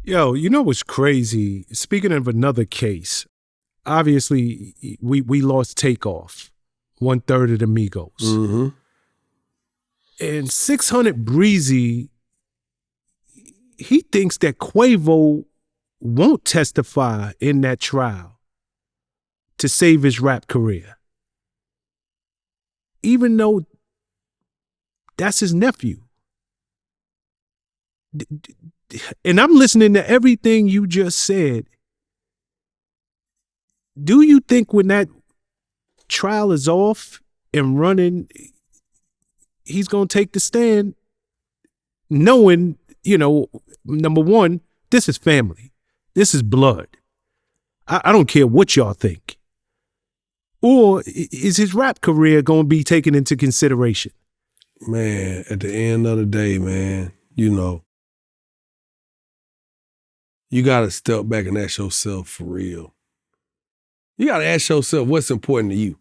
Yo, you know what's crazy? Speaking of another case, obviously we lost Takeoff, 1/3 of the Migos. Mm-hmm. And 600 Breezy, he thinks that Quavo won't testify in that trial to save his rap career. Even though that's his nephew. And I'm listening to everything you just said. Do you think when that trial is off and running, he's going to take the stand knowing, number one, this is family. This is blood. I don't care what y'all think. Or is his rap career going to be taken into consideration? Man, at the end of the day, man, you got to step back and ask yourself for real. You got to ask yourself what's important to you.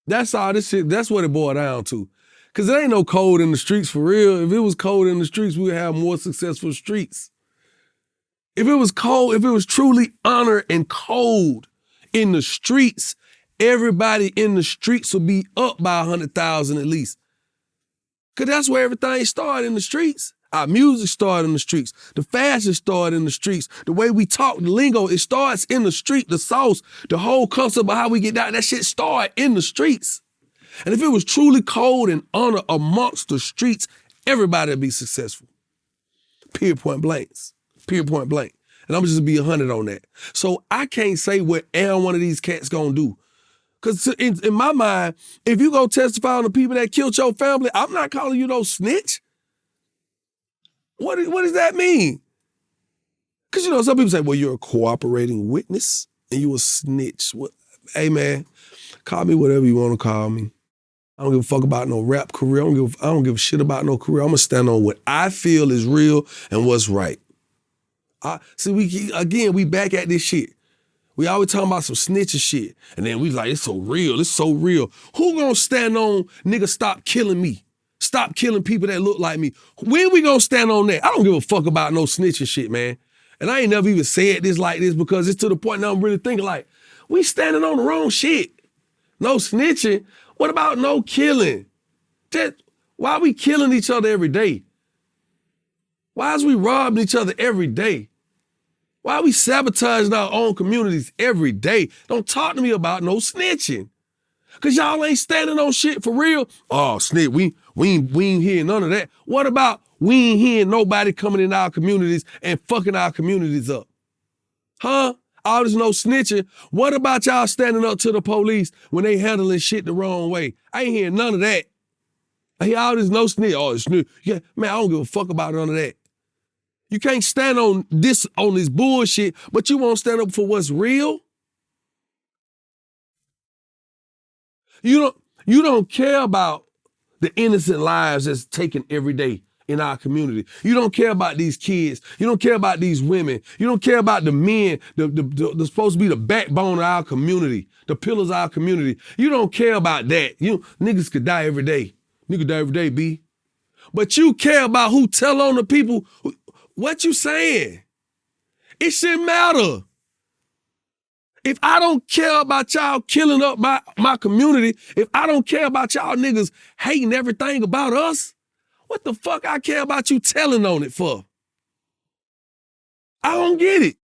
That's all this shit, that's what it boiled down to. Because there ain't no code in the streets for real. If it was code in the streets, we would have more successful streets. If it was cold, if it was truly honor and code in the streets, everybody in the streets would be up by 100,000 at least. Because that's where everything started, in the streets. Our music started in the streets. The fashion started in the streets. The way we talk, the lingo, it starts in the street. The sauce, the whole concept of how we get down, that shit started in the streets. And if it was truly code and honor amongst the streets, everybody would be successful. Period, point blanks. Period, point blank. And I'm just be 100 on that. So I can't say what every one of these cats gonna do. Because in my mind, if you go testify on the people that killed your family, I'm not calling you no snitch. What does that mean? Because, some people say, well, you're a cooperating witness and you a snitch. Hey, man, call me whatever you want to call me. I don't give a fuck about no rap career. I don't give a shit about no career. I'm going to stand on what I feel is real and what's right. We back at this shit. We always talking about some snitching shit. And then we like, it's so real, it's so real. Who gonna stand on, nigga, stop killing me? Stop killing people that look like me. When we gonna stand on that? I don't give a fuck about no snitching shit, man. And I ain't never even said this like this because it's to the point now I'm really thinking like, we standing on the wrong shit. No snitching. What about no killing? Why are we killing each other every day? Why is we robbing each other every day? Why are we sabotaging our own communities every day? Don't talk to me about no snitching. Cause y'all ain't standing on shit for real. Oh, snitch, we ain't hearing none of that. What about we ain't hearing nobody coming in our communities and fucking our communities up? Huh? All this no snitching. What about y'all standing up to the police when they handling shit the wrong way? I ain't hearing none of that. I hear all this no snitch. Oh, snitch. Yeah, man, I don't give a fuck about none of that. You can't stand on this bullshit, but you won't stand up for what's real. You don't care about the innocent lives that's taken every day in our community. You don't care about these kids. You don't care about these women. You don't care about the men, they're supposed to be the backbone of our community, the pillars of our community. You don't care about that. Niggas could die every day. Niggas die every day, B. But you care about who tell on the people. What you saying? It shouldn't matter. If I don't care about y'all killing up my community, if I don't care about y'all niggas hating everything about us, what the fuck I care about you telling on it for? I don't get it.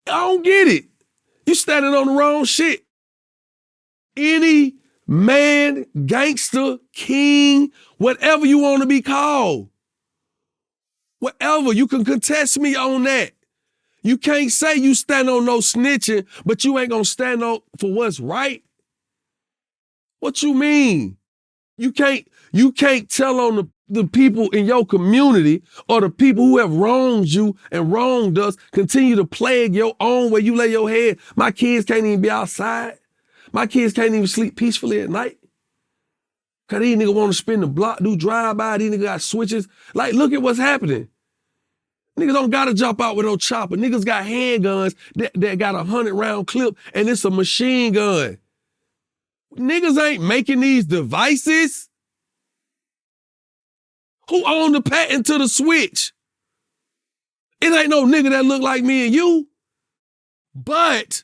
I don't get it. You standing on the wrong shit. Any man, gangster, king, whatever you want to be called, whatever, you can contest me on that. You can't say you stand on no snitching, but you ain't gonna stand on for what's right. What you mean? You can't tell on the people in your community or the people who have wronged you and wronged us continue to plague your own where you lay your head. My kids can't even be outside. My kids can't even sleep peacefully at night. Cause these niggas want to spin the block, do drive-by, these niggas got switches. Like, look at what's happening. Niggas don't gotta jump out with no chopper. Niggas got handguns that got a 100-round clip and it's a machine gun. Niggas ain't making these devices. Who owned the patent to the switch? It ain't no nigga that look like me and you. But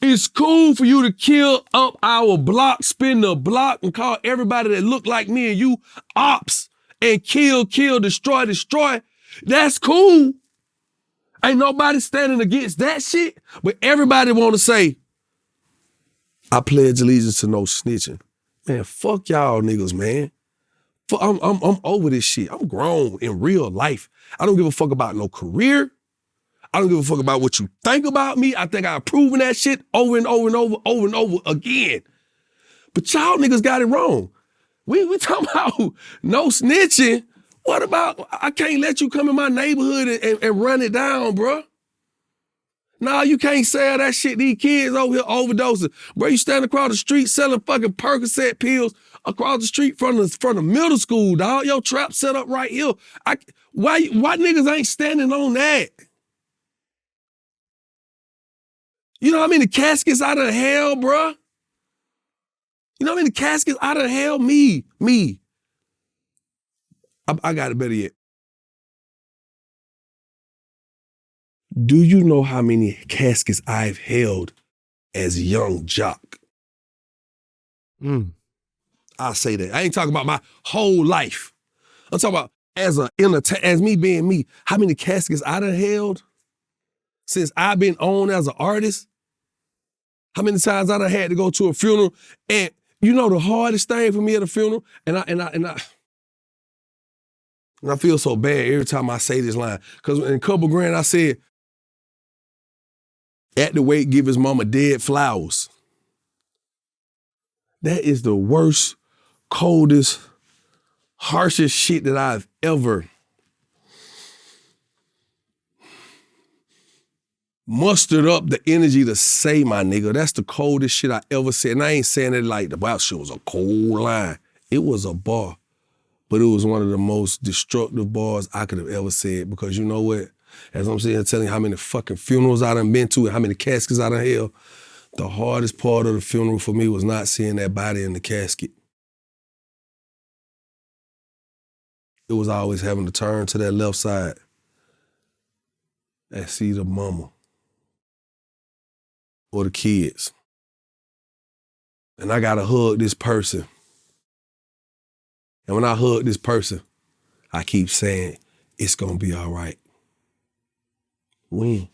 it's cool for you to kill up our block, spin the block, and call everybody that look like me and you ops and kill, destroy. That's cool. Ain't nobody standing against that shit, but everybody want to say, I pledge allegiance to no snitching. Man, fuck y'all niggas, man. I'm over this shit. I'm grown in real life. I don't give a fuck about no career. I don't give a fuck about what you think about me. I think I've proven that shit over and over again. But y'all niggas got it wrong. We talking about no snitching. What about, I can't let you come in my neighborhood and run it down, bro. Nah, you can't sell that shit. These kids over here overdosing. Bro, you stand across the street selling fucking Percocet pills across the street from the middle school, dog. Your trap set up right here. Why niggas ain't standing on that? You know what I mean? The caskets out of hell, bruh. You know what I mean? The caskets out of hell, me. I got it better yet. Do you know how many caskets I've held as a young jock? I say that. I ain't talking about my whole life. I'm talking about as me being me, how many caskets I done held since I've been on as an artist. How many times I done had to go to a funeral, and you know the hardest thing for me at a funeral, and I feel so bad every time I say this line, because in Couple Grand I said, at the wake give his mama dead flowers. That is the worst, coldest, harshest shit that I've ever mustered up the energy to say, my nigga. That's the coldest shit I ever said. And I ain't saying it like the wow shit was a cold line. It was a bar. But it was one of the most destructive bars I could have ever said, because you know what? As I'm sitting here telling you how many fucking funerals I done been to and how many caskets I done held, the hardest part of the funeral for me was not seeing that body in the casket. It was always having to turn to that left side and see the mama or the kids. And I gotta hug this person. And when I hug this person, I keep saying, it's gonna be all right. When?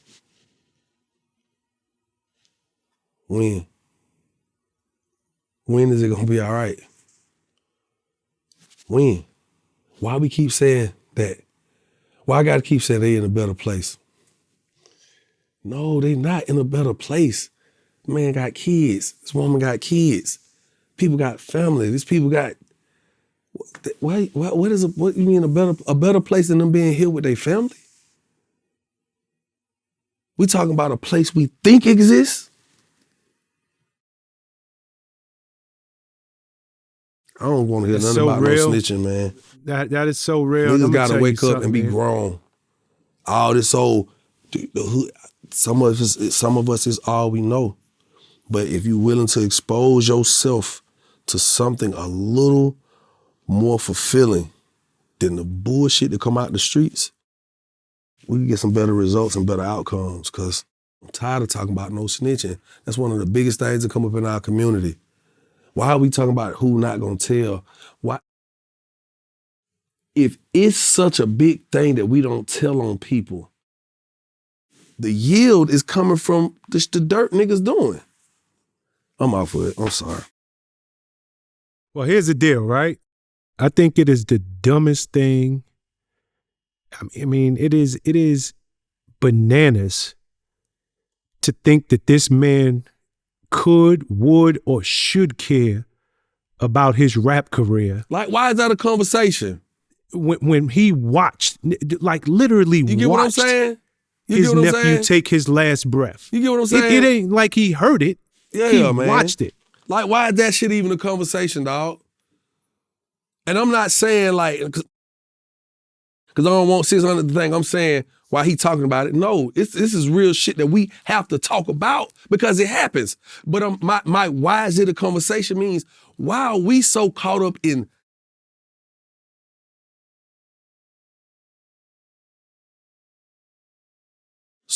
When is it gonna be all right? When? Why we keep saying that? Why I gotta keep saying they in a better place? No, they not in a better place. Man got kids. This woman got kids. People got family. These people got. What you mean a better place than them being here with their family? We talking about a place we think exists? I don't want to hear nothing about real. No snitching, man. That is so real. Niggas gotta wake up and be grown. All this old, the hood, some of us is all we know. But if you're willing to expose yourself to something a little more fulfilling than the bullshit that come out the streets, we can get some better results and better outcomes, because I'm tired of talking about no snitching. That's one of the biggest things that come up in our community. Why are we talking about who not gonna tell? Why? If it's such a big thing that we don't tell on people, the yield is coming from the dirt niggas doing. I'm out for it. I'm sorry. Well, here's the deal, right? I think it is the dumbest thing. I mean, it is bananas to think that this man could, would, or should care about his rap career. Like, why is that a conversation? When he watched, like literally watched, you get what I'm saying? His nephew take his last breath. You get what I'm saying? It ain't like he heard it. Yeah, he man. Watched it. Like, why is that shit even a conversation, dog? And I'm not saying like, because I don't want 600 to think I'm saying why he talking about it. No, this is real shit that we have to talk about because it happens. But my why is it a conversation means, why are we so caught up in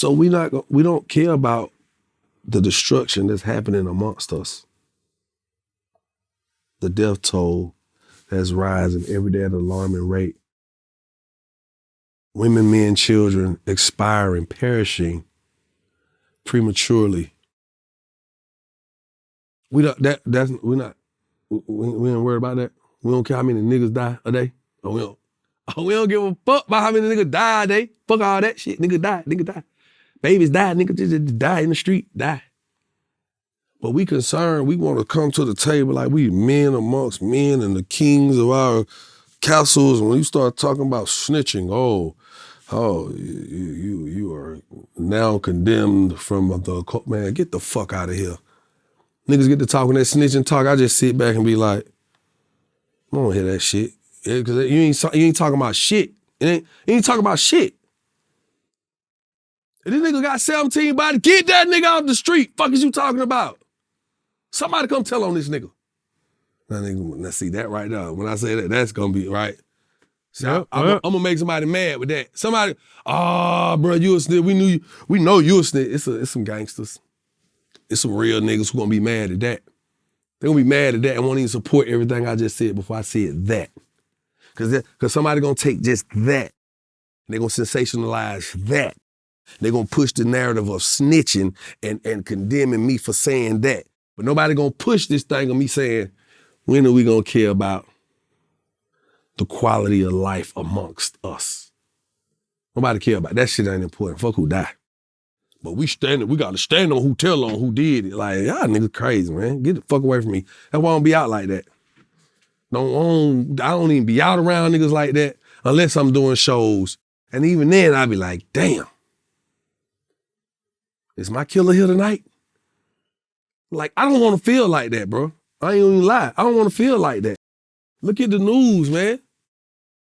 So we don't care about the destruction that's happening amongst us. The death toll that's rising every day at an alarming rate. Women, men, children expiring, perishing prematurely. We ain't worried about that. We don't care how many niggas die a day. We don't give a fuck about how many niggas die a day. Fuck all that shit. Nigga die. Babies die, niggas just die in the street, die. But we concerned, we want to come to the table like we men amongst men and the kings of our castles. And when you start talking about snitching, you are now condemned from the, man, get the fuck out of here. Niggas get to talking that snitching talk, I just sit back and be like, I don't hear that shit. Because you ain't talking about shit. You ain't talking about shit. If this nigga got 17 bodies, get that nigga off the street. Fuck is you talking about? Somebody come tell on this nigga. Now see that right there. When I say that, that's gonna be right. See, I'm gonna make somebody mad with that. Somebody, bro, you a snitch. We know you a snitch. It's some gangsters. It's some real niggas who gonna be mad at that. They're gonna be mad at that and won't even support everything I just said before I said that. Cause somebody gonna take just that. And they're gonna sensationalize that. They're gonna push the narrative of snitching and condemning me for saying that. But nobody gonna push this thing of me saying, when are we gonna care about the quality of life amongst us? Nobody care about that shit. Ain't important. Fuck who die. But we gotta stand on who tell on who did it. Like, y'all niggas crazy, man. Get the fuck away from me. That's why I don't be out like that. I don't even be out around niggas like that unless I'm doing shows. And even then I be like, damn. Is my killer here tonight? Like, I don't want to feel like that, bro. I ain't even lie. I don't want to feel like that. Look at the news, man.